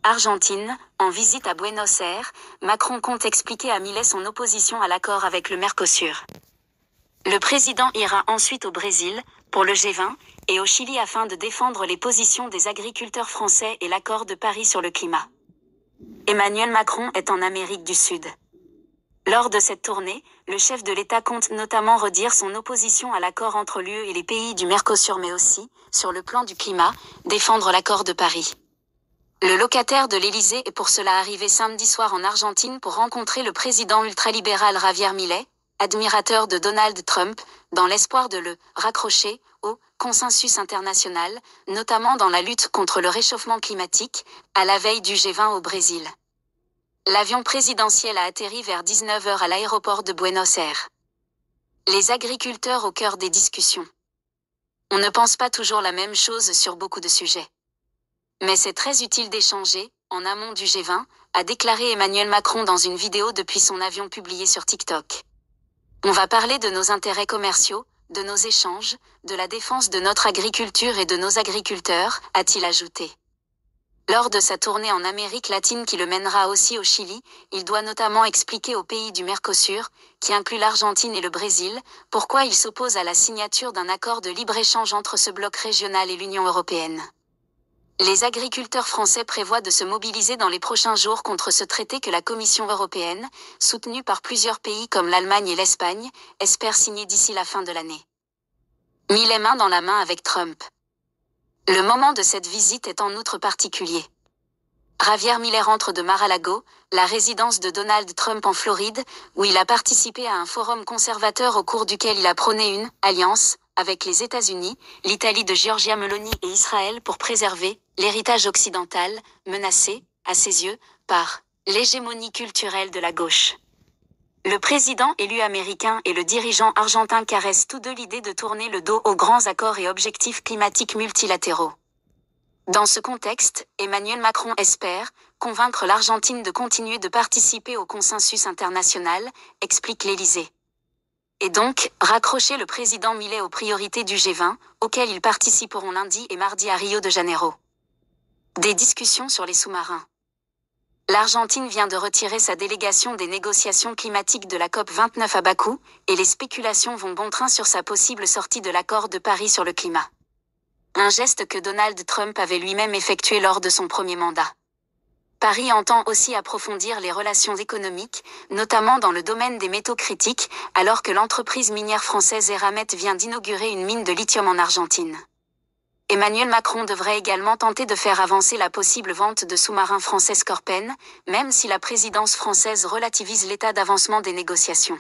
Argentine, en visite à Buenos Aires, Macron compte expliquer à Milei son opposition à l'accord avec le Mercosur. Le président ira ensuite au Brésil, pour le G20, et au Chili afin de défendre les positions des agriculteurs français et l'accord de Paris sur le climat. Emmanuel Macron est en Amérique du Sud. Lors de cette tournée, le chef de l'État compte notamment redire son opposition à l'accord entre l'UE et les pays du Mercosur mais aussi, sur le plan du climat, défendre l'accord de Paris. Le locataire de l'Élysée est pour cela arrivé samedi soir en Argentine pour rencontrer le président ultralibéral Javier Milei, admirateur de Donald Trump, dans l'espoir de le raccrocher au consensus international, notamment dans la lutte contre le réchauffement climatique, à la veille du G20 au Brésil. L'avion présidentiel a atterri vers 19h à l'aéroport de Buenos Aires. Les agriculteurs au cœur des discussions. On ne pense pas toujours la même chose sur beaucoup de sujets. Mais c'est très utile d'échanger, en amont du G20, a déclaré Emmanuel Macron dans une vidéo depuis son avion publié sur TikTok. On va parler de nos intérêts commerciaux, de nos échanges, de la défense de notre agriculture et de nos agriculteurs, a-t-il ajouté. Lors de sa tournée en Amérique latine qui le mènera aussi au Chili, il doit notamment expliquer aux pays du Mercosur, qui inclut l'Argentine et le Brésil, pourquoi il s'oppose à la signature d'un accord de libre-échange entre ce bloc régional et l'Union européenne. Les agriculteurs français prévoient de se mobiliser dans les prochains jours contre ce traité que la Commission européenne, soutenue par plusieurs pays comme l'Allemagne et l'Espagne, espère signer d'ici la fin de l'année. Mis les mains dans la main avec Trump. Le moment de cette visite est en outre particulier. Javier Milei rentre de Mar-a-Lago, la résidence de Donald Trump en Floride, où il a participé à un forum conservateur au cours duquel il a prôné une alliance avec les États-Unis, l'Italie de Giorgia Meloni et Israël pour préserver l'héritage occidental, menacé, à ses yeux, par l'hégémonie culturelle de la gauche. Le président élu américain et le dirigeant argentin caressent tous deux l'idée de tourner le dos aux grands accords et objectifs climatiques multilatéraux. Dans ce contexte, Emmanuel Macron espère convaincre l'Argentine de continuer de participer au consensus international, explique l'Élysée. Et donc, raccrocher le président Milei aux priorités du G20, auxquelles ils participeront lundi et mardi à Rio de Janeiro. Des discussions sur les sous-marins. L'Argentine vient de retirer sa délégation des négociations climatiques de la COP29 à Bakou, et les spéculations vont bon train sur sa possible sortie de l'accord de Paris sur le climat. Un geste que Donald Trump avait lui-même effectué lors de son premier mandat. Paris entend aussi approfondir les relations économiques, notamment dans le domaine des métaux critiques, alors que l'entreprise minière française Eramet vient d'inaugurer une mine de lithium en Argentine. Emmanuel Macron devrait également tenter de faire avancer la possible vente de sous-marins français Scorpène, même si la présidence française relativise l'état d'avancement des négociations.